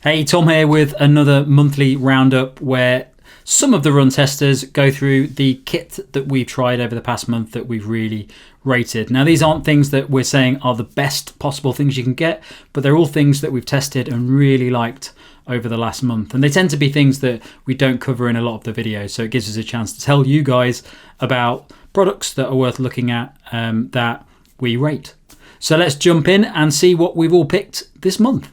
Hey, Tom here with another monthly roundup where some of the run testers go through the kit that we've tried over the past month that we've really rated. Now, these aren't things that we're saying are the best possible things you can get, but they're all things that we've tested and really liked over the last month. And they tend to be things that we don't cover in a lot of the videos, so it gives us a chance to tell you guys about products that are worth looking at that we rate. So let's jump in and see what we've all picked this month.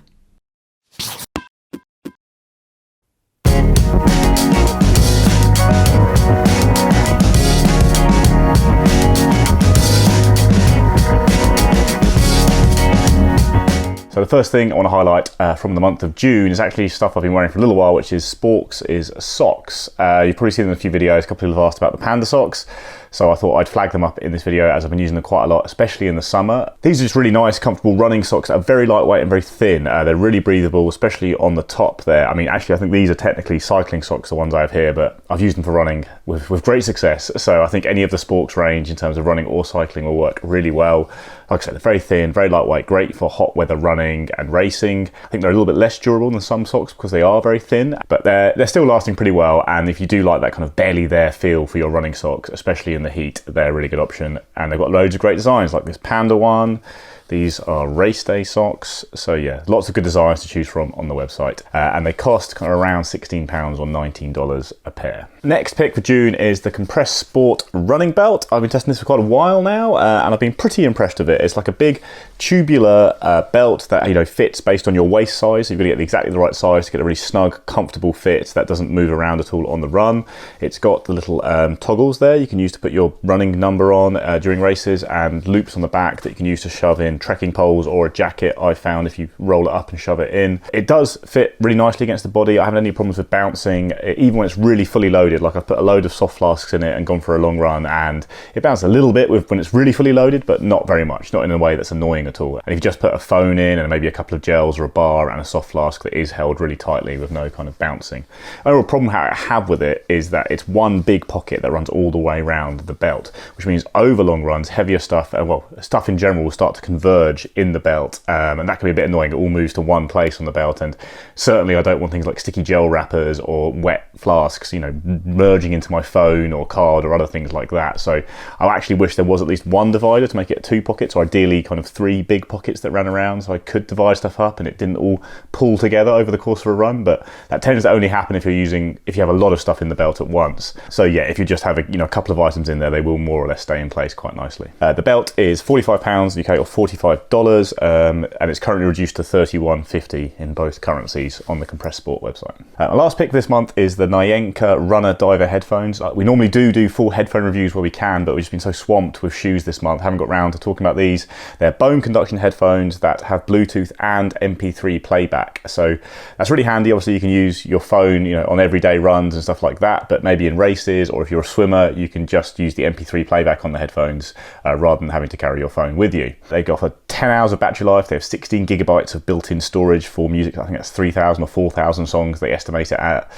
So the first thing I want to highlight from the month of June is actually stuff I've been wearing for a little while, which is Sporcks Socks. You've probably seen them in a few videos. A couple of people have asked about the Panda socks, so I thought I'd flag them up in this video as I've been using them quite a lot, especially in the summer. These are just really nice, comfortable running socks that are very lightweight and very thin. They're really breathable, especially on the top there. I mean, actually, I think these are technically cycling socks, the ones I have here, but I've used them for running with great success. So I think any of the Sporcks range in terms of running or cycling will work really well. Like I said, they're very thin, very lightweight, great for hot weather running and racing. I think they're a little bit less durable than some socks because they are very thin, but they're still lasting pretty well. And if you do like that kind of barely there feel for your running socks, especially in the heat, they're a really good option. And they've got loads of great designs like this Panda one. These are race day socks. So yeah, lots of good designs to choose from on the website. And they cost kind of around £16 or $19 a pair. Next pick for June is the Compressport running belt. I've been testing this for quite a while now, and I've been pretty impressed with it. It's like a big tubular belt that fits based on your waist size. So you've got to get exactly the right size to get a really snug, comfortable fit that doesn't move around at all on the run. It's got the little toggles there you can use to put your running number on during races, and loops on the back that you can use to shove in trekking poles or a jacket. I found if you roll it up and shove it in, it does fit really nicely against the body. I haven't had any problems with bouncing, even when it's really fully loaded. Like I've put a load of soft flasks in it and gone for a long run, and it bounces a little bit when it's really fully loaded, but not very much, not in a way that's annoying at all. And if you just put a phone in and maybe a couple of gels or a bar and a soft flask that is held really tightly with no kind of bouncing. The only problem I have with it is that it's one big pocket that runs all the way around the belt, which means over long runs, heavier stuff, stuff in general will start to converge in the belt, and that can be a bit annoying. It all moves to one place on the belt, and certainly I don't want things like sticky gel wrappers or wet flasks, merging into my phone or card or other things like that. So I actually wish there was at least one divider to make it 2 pockets, or ideally kind of 3 big pockets that ran around, so I could divide stuff up and it didn't all pull together over the course of a run. But that tends to only happen if you have a lot of stuff in the belt at once. So yeah, if you just have a couple of items in there, they will more or less stay in place quite nicely. The belt is £45 UK or $45, and it's currently reduced to $31.50 in both currencies on the Compressport website. My last pick this month is the Naenka Runner Diver headphones. We normally do full headphone reviews where we can, but we've just been so swamped with shoes this month, haven't got round to talking about these. They're bone conduction headphones that have Bluetooth and MP3 playback, so that's really handy. Obviously you can use your phone on everyday runs and stuff like that, but maybe in races, or if you're a swimmer, you can just use the MP3 playback on the headphones rather than having to carry your phone with you. They offer 10 hours of battery life. They have 16 gigabytes of built-in storage for music. I think that's 3,000 or 4,000 songs they estimate it at.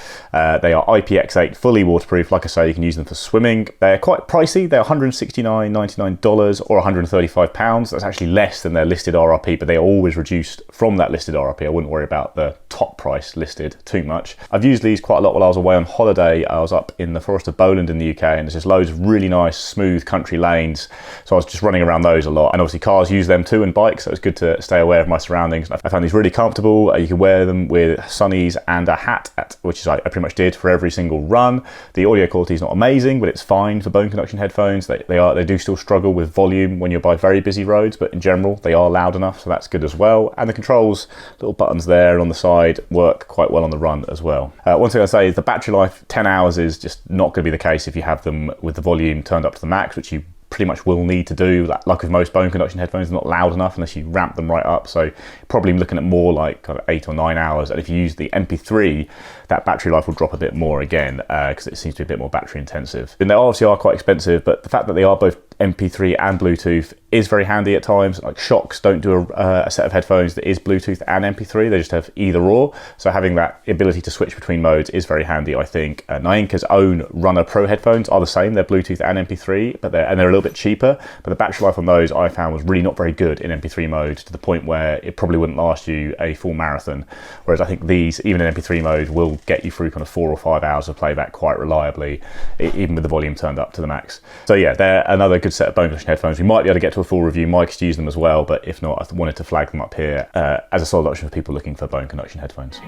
They are IPX8 fully waterproof. Like I say, you can use them for swimming. They're quite pricey. They're $169.99 or £135. That's actually less than their listed RRP, but they are always reduced from that listed RRP. I wouldn't worry about the top price listed too much. I've used these quite a lot while I was away on holiday. I was up in the Forest of Bowland in the UK, and there's just loads of really nice, smooth country lanes. So I was just running around those a lot. And obviously cars use them too, and bikes, so it's good to stay aware of my surroundings. I found these really comfortable. You can wear them with sunnies and a hat, which I pretty much did for every single run. The audio quality is not amazing, but it's fine for bone conduction headphones. They do still struggle with volume when you're by very busy roads, but in general they are loud enough, so that's good as well. And the controls, little buttons there on the side, work quite well on the run as well. One thing I'd say is the battery life, 10 hours is just not going to be the case if you have them with the volume turned up to the max, which you pretty much will need to do. Like with most bone conduction headphones, they're not loud enough unless you ramp them right up, so probably looking at more like kind of 8 or 9 hours. And if you use the MP3, that battery life will drop a bit more again, because it seems to be a bit more battery intensive. And they obviously are quite expensive, but the fact that they are both MP3 and Bluetooth is very handy at times. Like Shocks don't do a set of headphones that is Bluetooth and MP3, they just have either or. So having that ability to switch between modes is very handy, I think. Naenka's own Runner Pro headphones are the same, they're Bluetooth and MP3, but they're a little bit cheaper. But the battery life on those I found was really not very good in MP3 mode, to the point where it probably wouldn't last you a full marathon. Whereas I think these, even in MP3 mode, will get you through kind of 4 or 5 hours of playback quite reliably, even with the volume turned up to the max. So yeah, they're another good set of bone conduction headphones. We might be able to get to a full review. Mike's used them as well, but if not, I wanted to flag them up here as a solid option for people looking for bone conduction headphones.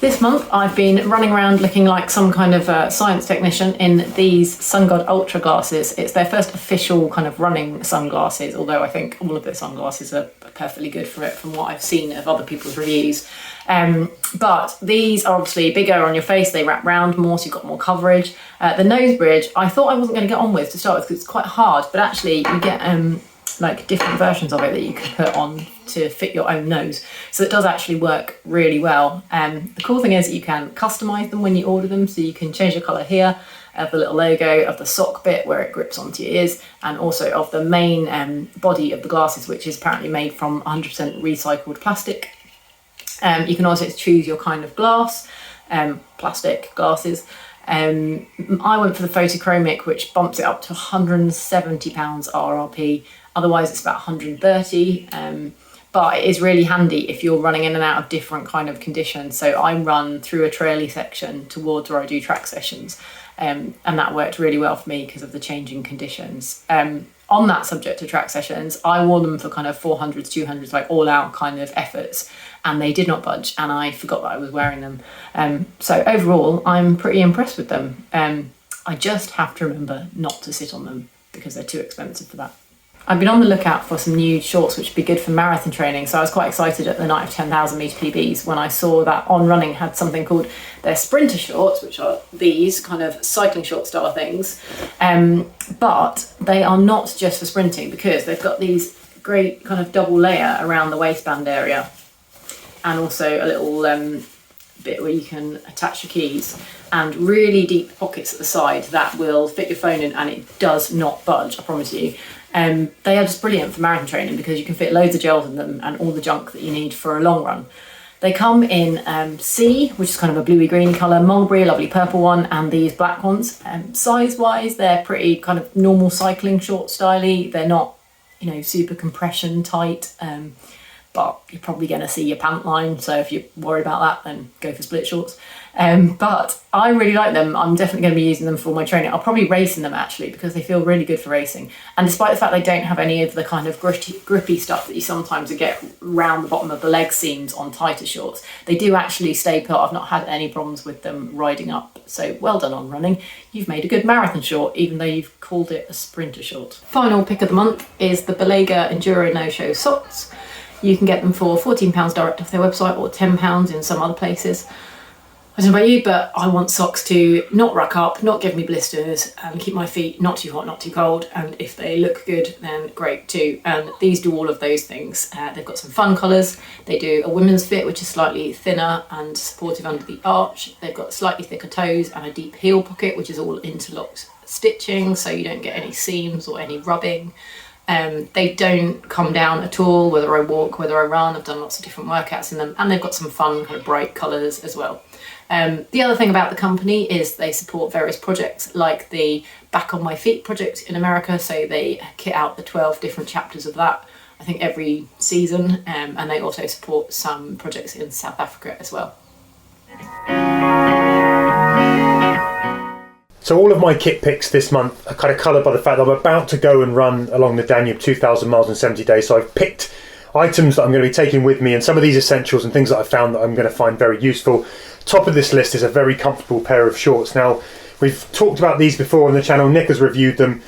This month I've been running around looking like some kind of science technician in these SunGod Ultra glasses. It's their first official kind of running sunglasses, although I think all of their sunglasses are perfectly good for it from what I've seen of other people's reviews. But these are obviously bigger on your face, they wrap round more so you've got more coverage. The nose bridge I thought I wasn't going to get on with to start with because it's quite hard, but actually you get like different versions of it that you can put on to fit your own nose, so it does actually work really well. The cool thing is that you can customize them when you order them, so you can change the color here of the little logo, of the sock bit where it grips onto your ears, and also of the main body of the glasses, which is apparently made from 100% recycled plastic. You can also choose your kind of glass, plastic glasses. I went for the photochromic, which bumps it up to £170 RRP. Otherwise it's about 130, but it is really handy if you're running in and out of different kind of conditions. So I run through a traily section towards where I do track sessions, and that worked really well for me because of the changing conditions. On that subject of track sessions, I wore them for kind of 400s, 200s, like all out kind of efforts, and they did not budge, and I forgot that I was wearing them. So overall, I'm pretty impressed with them. I just have to remember not to sit on them because they're too expensive for that. I've been on the lookout for some new shorts which would be good for marathon training, so I was quite excited at the night of 10,000 metre PBs when I saw that On Running had something called their sprinter shorts, which are these kind of cycling short style things, but they are not just for sprinting because they've got these great kind of double layer around the waistband area, and also a little bit where you can attach your keys, and really deep pockets at the side that will fit your phone in, and it does not budge, I promise you. They are just brilliant for marathon training because you can fit loads of gels in them and all the junk that you need for a long run. They come in C, which is kind of a bluey greeny colour, mulberry, a lovely purple one, and these black ones. Size wise, they're pretty kind of normal cycling short styly. They're not, you know, super compression tight, but you're probably going to see your pant line, so if you're worried about that, then go for split shorts. But I really like them. I'm definitely going to be using them for my training. I'll probably race in them actually because they feel really good for racing. And despite the fact they don't have any of the kind of grippy stuff that you sometimes get around the bottom of the leg seams on tighter shorts, they do actually stay put. I've not had any problems with them riding up. So well done On Running. You've made a good marathon short, even though you've called it a sprinter short. Final pick of the month is the Balega Enduro No-Show socks. You can get them for £14 direct off their website or £10 in some other places. I don't know about you, but I want socks to not ruck up, not give me blisters, and keep my feet not too hot, not too cold. And if they look good, then great too. And these do all of those things. They've got some fun colours. They do a women's fit, which is slightly thinner and supportive under the arch. They've got slightly thicker toes and a deep heel pocket, which is all interlocked stitching, so you don't get any seams or any rubbing. They don't come down at all, whether I walk, whether I run. I've done lots of different workouts in them, and they've got some fun kind of bright colours as well. The other thing about the company is they support various projects like the Back on My Feet project in America, so they kit out the 12 different chapters of that, I think every season, and they also support some projects in South Africa as well. So all of my kit picks this month are kind of coloured by the fact that I'm about to go and run along the Danube 2,000 miles in 70 days, so I've picked items that I'm going to be taking with me and some of these essentials and things that I found that I'm going to find very useful. Top of this list is a very comfortable pair of shorts. Now, we've talked about these before on the channel. Nick has reviewed them.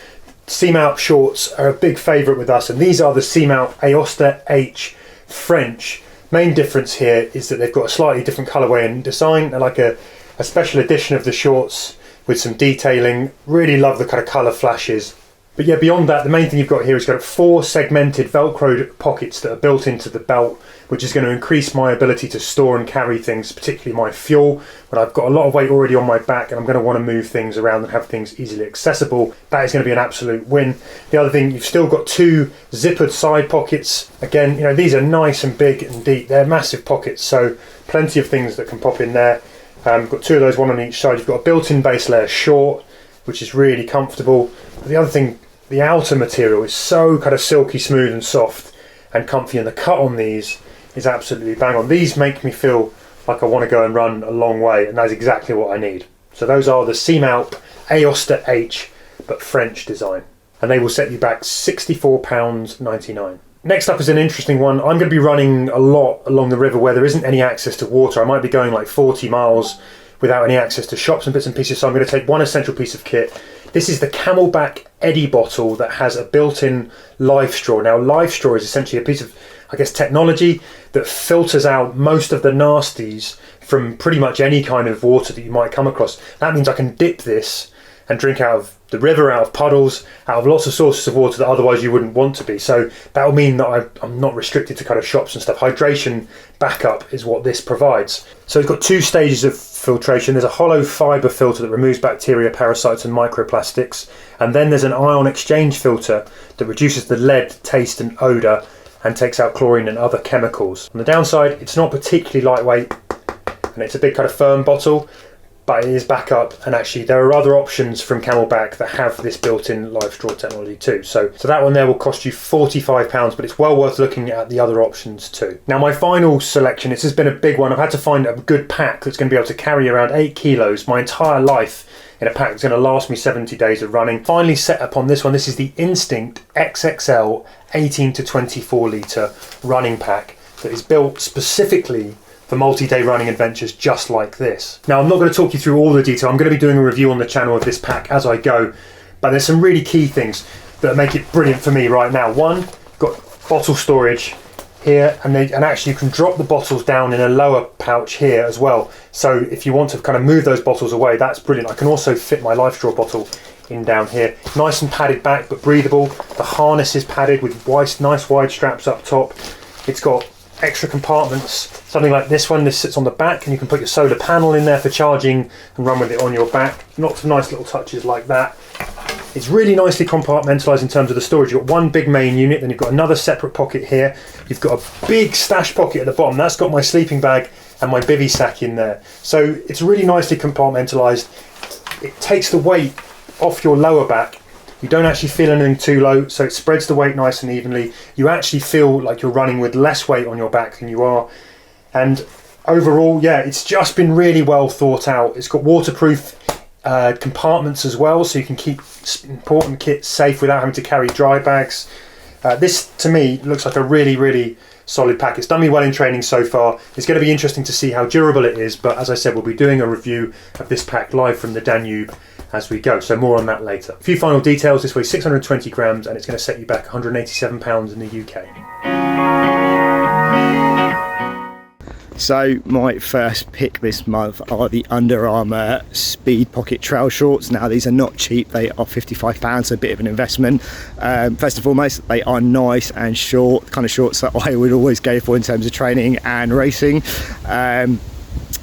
Cimalp shorts are a big favourite with us, and these are the Cimalp Aoste H French. Main difference here is that they've got a slightly different colourway and design. They're like a special edition of the shorts with some detailing. Really love the kind of colour flashes But yeah, beyond that, the main thing you've got here is got 4 segmented Velcroed pockets that are built into the belt, which is going to increase my ability to store and carry things, particularly my fuel. When I've got a lot of weight already on my back and I'm going to want to move things around and have things easily accessible, that is going to be an absolute win. The other thing, you've still got 2 zippered side pockets. Again, you know, these are nice and big and deep. They're massive pockets, so plenty of things that can pop in there. You've got 2 of those, one on each side. You've got a built-in base layer short, which is really comfortable. But the other thing, the outer material is so kind of silky smooth and soft and comfy, and the cut on these is absolutely bang on. These make me feel like I want to go and run a long way, and that's exactly what I need. So those are the Cimalp Aoste H, but French design, and they will set you back £64.99. Next up is an interesting one. I'm going to be running a lot along the river where there isn't any access to water. I might be going like 40 miles without any access to shops and bits and pieces, so I'm going to take one essential piece of kit. This is the Camelbak Eddy bottle that has a built-in Lifestraw. Now, Lifestraw is essentially a piece of, I guess, technology that filters out most of the nasties from pretty much any kind of water that you might come across. That means I can dip this and drink out of the river, out of puddles, out of lots of sources of water that otherwise you wouldn't want to be. So that will mean that I'm not restricted to kind of shops and stuff. Hydration backup is what this provides. So it's got 2 stages of filtration. There's a hollow fibre filter that removes bacteria, parasites and microplastics. And then there's an ion exchange filter that reduces the lead, taste and odour and takes out chlorine and other chemicals. On the downside, it's not particularly lightweight and it's a big kind of firm bottle, but it is backup, and actually there are other options from Camelbak that have this built-in Lifestraw technology too. So that one there will cost you £45, but it's well worth looking at the other options too. Now my final selection, this has been a big one. I've had to find a good pack that's going to be able to carry around 8 kilos my entire life in a pack that's going to last me 70 days of running. Finally set up on this one. This is the Instinct XXL 18 to 24 litre running pack that is built specifically for multi-day running adventures just like this. Now I'm not going to talk you through all the detail. I'm going to be doing a review on the channel of this pack as I go, but there's some really key things that make it brilliant for me right now. One, got bottle storage here, and actually you can drop the bottles down in a lower pouch here as well. So if you want to kind of move those bottles away, that's brilliant. I can also fit my Lifestraw bottle in down here. Nice and padded back, but breathable. The harness is padded with nice wide straps up top. It's got extra compartments, something like this one. This sits on the back and you can put your solar panel in there for charging and run with it on your back. Lots of nice little touches like that. It's really nicely compartmentalised in terms of the storage. You've got one big main unit, then you've got another separate pocket here. You've got a big stash pocket at the bottom. That's got my sleeping bag and my bivvy sack in there. So it's really nicely compartmentalised. It takes the weight off your lower back. You don't actually feel anything too low, so it spreads the weight nice and evenly. You actually feel like you're running with less weight on your back than you are. And overall, yeah, it's just been really well thought out. It's got waterproof compartments as well, so you can keep important kit safe without having to carry dry bags. This, to me, looks like a really, really solid pack. It's done me well in training so far. It's going to be interesting to see how durable it is, but as I said, we'll be doing a review of this pack live from the Danube as we go, so more on that later. A few final details. This weighs 620 grams and it's going to set you back £187 in the UK. So my first pick this month are the Under Armour Speed Pocket Trail Shorts. Now these are not cheap, they are £55, so a bit of an investment. First and foremost, they are nice and short, kind of shorts that I would always go for in terms of training and racing.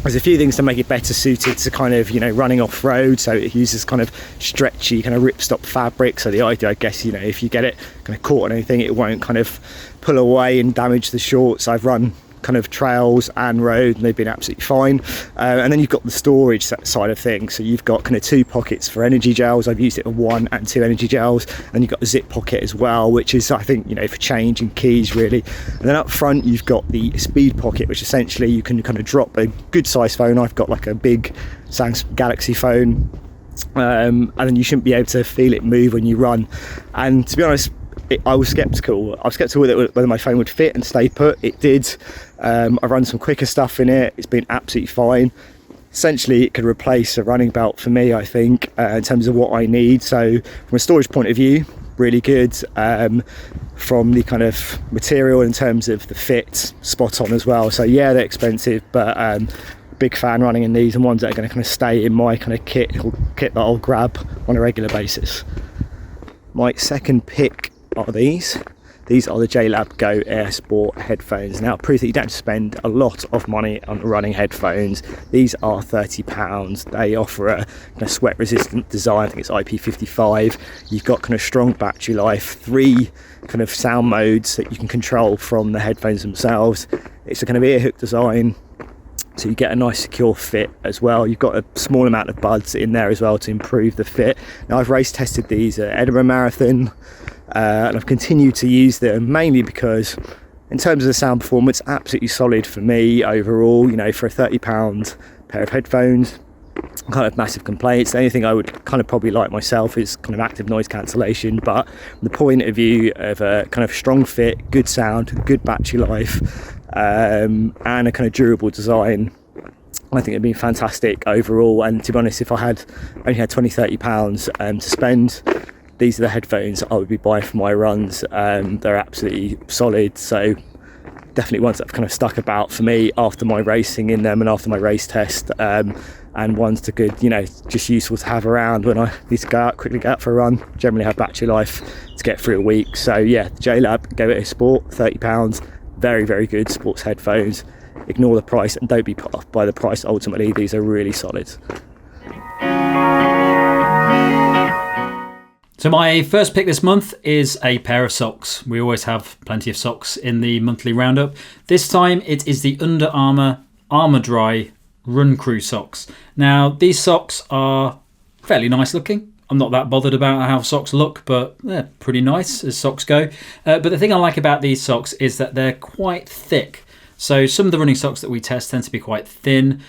There's a few things to make it better suited to kind of, you know, running off road. So it uses kind of stretchy kind of ripstop fabric. So the idea, I guess, you know, if you get it kind of caught on anything, it won't kind of pull away and damage the shorts. I've run kind of trails and road and they've been absolutely fine. And then you've got the storage side of things, so you've got kind of 2 pockets for energy gels. I've used it for 1 and 2 energy gels, and you've got the zip pocket as well, which is, I think, you know, for changing keys really. And then up front you've got the speed pocket, which essentially you can kind of drop a good size phone. I've got like a big Samsung Galaxy phone, and then you shouldn't be able to feel it move when you run. And to be honest, I was sceptical whether my phone would fit and stay put. It did. I've run some quicker stuff in it. It's been absolutely fine. Essentially, it could replace a running belt for me, I think, in terms of what I need. So from a storage point of view, really good. From the kind of material in terms of the fit, spot on as well. So yeah, they're expensive, but big fan running in these, and ones that are going to kind of stay in my kind of kit that I'll grab on a regular basis. My second pick are these. These are the JLAB Go Air Sport headphones. Now, prove that you don't have to spend a lot of money on running headphones. These are £30. They offer a kind of sweat-resistant design. I think it's IP55. You've got kind of strong battery life, 3 kind of sound modes that you can control from the headphones themselves. It's a kind of ear hook design, so you get a nice secure fit as well. You've got a small amount of buds in there as well to improve the fit. Now, I've race tested these at Edinburgh Marathon, and I've continued to use them mainly because in terms of the sound performance, absolutely solid for me overall. You know, for a £30 pair of headphones, kind of massive complaints. The only thing I would kind of probably like myself is kind of active noise cancellation, but from the point of view of a kind of strong fit, good sound, good battery life, and a kind of durable design, I think it'd be fantastic overall. And to be honest, if I had only had £20-30 to spend, these are the headphones I would be buying for my runs. They're absolutely solid, so definitely ones that have kind of stuck about for me after my racing in them and after my race test, and ones that could, you know, just useful to have around when I need to quickly go out for a run. Generally have battery life to get through a week. So yeah, JLAB Go Air Sport, £30, very, very good sports headphones. Ignore the price and don't be put off by the price. Ultimately, these are really solid. So my first pick this month is a pair of socks. We always have plenty of socks in the monthly roundup. This time it is the Under Armour Armourdry Run Crew socks. Now, these socks are fairly nice looking. I'm not that bothered about how socks look, but they're pretty nice as socks go. But the thing I like about these socks is that they're quite thick. So some of the running socks that we test tend to be quite thin,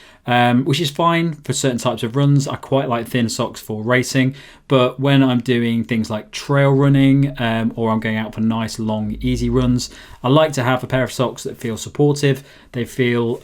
which is fine for certain types of runs. I quite like thin socks for racing, but when I'm doing things like trail running, or I'm going out for nice, long, easy runs, I like to have a pair of socks that feel supportive. They feel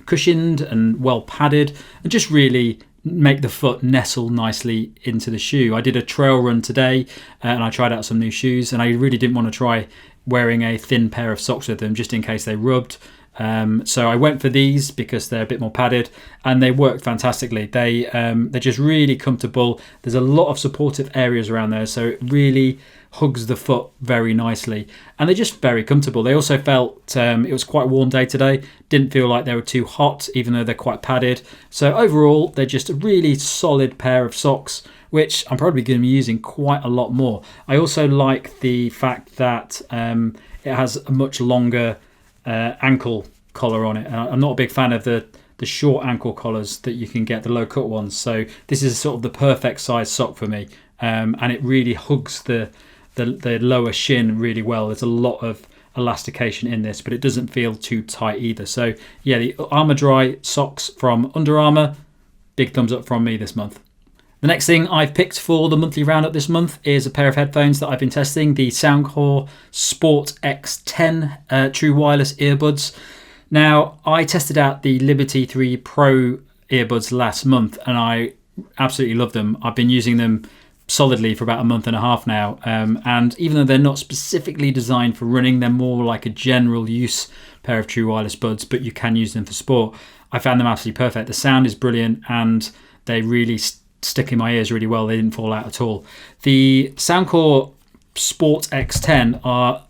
cushioned and well padded, and just really make the foot nestle nicely into the shoe. I did a trail run today, and I tried out some new shoes, and I really didn't want to try wearing a thin pair of socks with them just in case they rubbed. So I went for these because they're a bit more padded, and they worked fantastically. They're just really comfortable. There's a lot of supportive areas around there, so it really hugs the foot very nicely, and they're just very comfortable. They also felt, it was quite a warm day today, didn't feel like they were too hot even though they're quite padded. So overall, they're just a really solid pair of socks, which I'm probably going to be using quite a lot more. I also like the fact that it has a much longer ankle collar on it. I'm not a big fan of the short ankle collars that you can get, the low cut ones. So this is sort of the perfect size sock for me, and it really hugs the lower shin really well. There's a lot of elastication in this, but it doesn't feel too tight either. So yeah, the Armourdry socks from Under Armour, big thumbs up from me this month. The next thing I've picked for the monthly roundup this month is a pair of headphones that I've been testing, the Soundcore Sporcks X10 true wireless earbuds. Now, I tested out the Liberty 3 Pro earbuds last month, and I absolutely love them. I've been using them solidly for about a month and a half now, and even though they're not specifically designed for running, they're more like a general use pair of true wireless buds, but you can use them for sport. I found them absolutely perfect. The sound is brilliant, and they really stick in my ears really well. They didn't fall out at all. The Soundcore Sporcks X10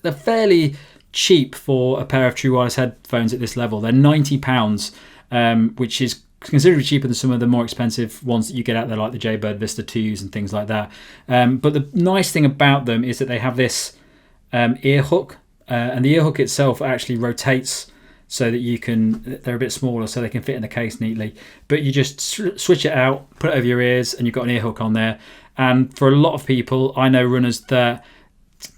they're fairly cheap for a pair of true wireless headphones at this level. They're £90, which is considerably cheaper than some of the more expensive ones that you get out there, like the Jaybird Vista 2s and things like that. But the nice thing about them is that they have this ear hook, and the ear hook itself actually rotates so that they're a bit smaller, so they can fit in the case neatly. But you just switch it out, put it over your ears, and you've got an ear hook on there. And for a lot of people, I know runners that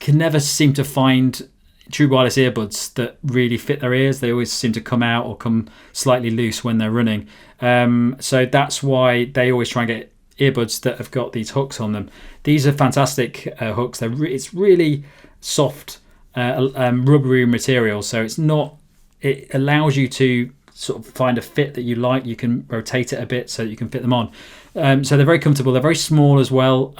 can never seem to find true wireless earbuds that really fit their ears. They always seem to come out or come slightly loose when they're running. So that's why they always try and get earbuds that have got these hooks on them. These are fantastic hooks. It's really soft, rubbery material, so it allows you to sort of find a fit that you like. You can rotate it a bit so that you can fit them on. So they're very comfortable. They're very small as well.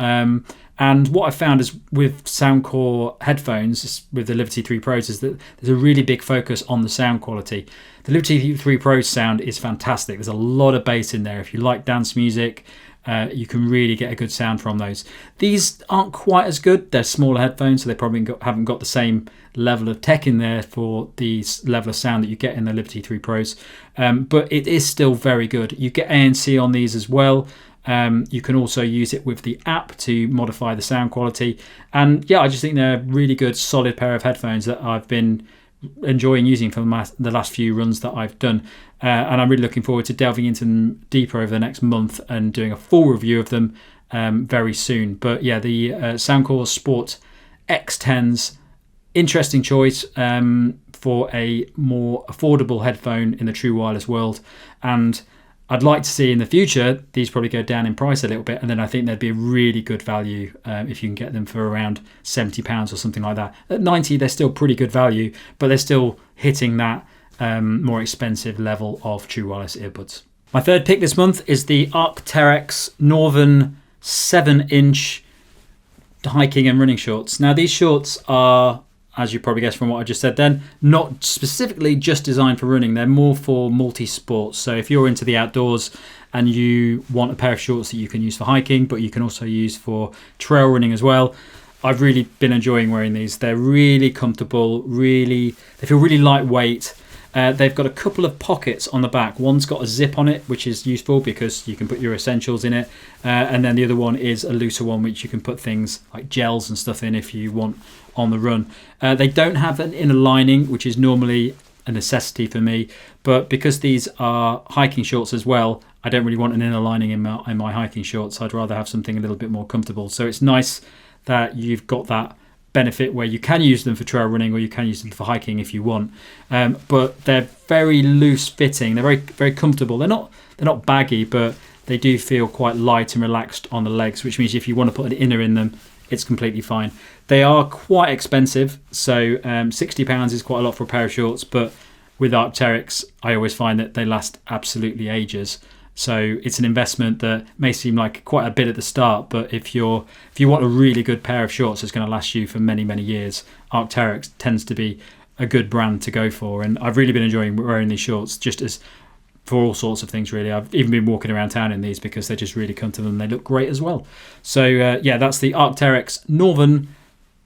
And what I found is with Soundcore headphones, with the Liberty 3 Pros, is that there's a really big focus on the sound quality. The Liberty 3 Pro sound is fantastic. There's a lot of bass in there. If you like dance music, you can really get a good sound from those. These aren't quite as good. They're smaller headphones, so they probably haven't got the same level of tech in there for the level of sound that you get in the Liberty 3 Pros. But it is still very good. You get ANC on these as well. You can also use it with the app to modify the sound quality. And yeah, I just think they're a really good, solid pair of headphones that I've been enjoying using for the last few runs that I've done. And I'm really looking forward to delving into them deeper over the next month and doing a full review of them very soon. But yeah, the Soundcore Sport X10s, interesting choice for a more affordable headphone in the true wireless world. And I'd like to see in the future these probably go down in price a little bit, and then I think they'd be a really good value if you can get them for around £70 or something like that. At 90, they're still pretty good value, but they're still hitting that more expensive level of true wireless earbuds. My third pick this month is the Arc'teryx Norvan 7-inch hiking and running shorts. Now these shorts are, as you probably guessed from what I just said then, not specifically just designed for running. They're more for multi-sports. So if you're into the outdoors and you want a pair of shorts that you can use for hiking, but you can also use for trail running as well, I've really been enjoying wearing these. They're really comfortable, they feel really lightweight. They've got a couple of pockets on the back. One's got a zip on it, which is useful because you can put your essentials in it. And then the other one is a looser one, which you can put things like gels and stuff in if you want on the run. They don't have an inner lining, which is normally a necessity for me. But because these are hiking shorts as well, I don't really want an inner lining in my hiking shorts. I'd rather have something a little bit more comfortable. So it's nice that you've got that benefit where you can use them for trail running or you can use them for hiking if you want, but they're very loose fitting. They're very, very comfortable. They're not baggy, but they do feel quite light and relaxed on the legs, which means if you want to put an inner in them, it's completely fine. They are quite expensive, so £60 is quite a lot for a pair of shorts, but with Arc'teryx I always find that they last absolutely ages. So it's an investment that may seem like quite a bit at the start, but if you want a really good pair of shorts that's going to last you for many, many years, Arc'teryx tends to be a good brand to go for. And I've really been enjoying wearing these shorts just as for all sorts of things, really. I've even been walking around town in these because they just really comfortable and they look great as well. So yeah, that's the Arc'teryx Norvan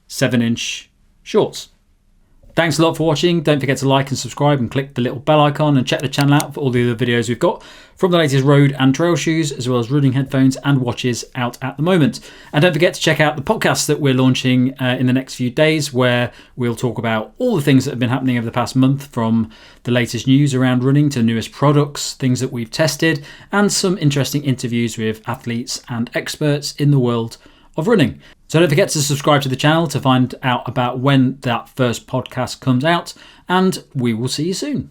7-inch shorts. Thanks a lot for watching. Don't forget to like and subscribe and click the little bell icon and check the channel out for all the other videos we've got from the latest road and trail shoes, as well as running headphones and watches out at the moment. And don't forget to check out the podcast that we're launching in the next few days, where we'll talk about all the things that have been happening over the past month, from the latest news around running to newest products, things that we've tested, and some interesting interviews with athletes and experts in the world of running. So don't forget to subscribe to the channel to find out about when that first podcast comes out, and we will see you soon.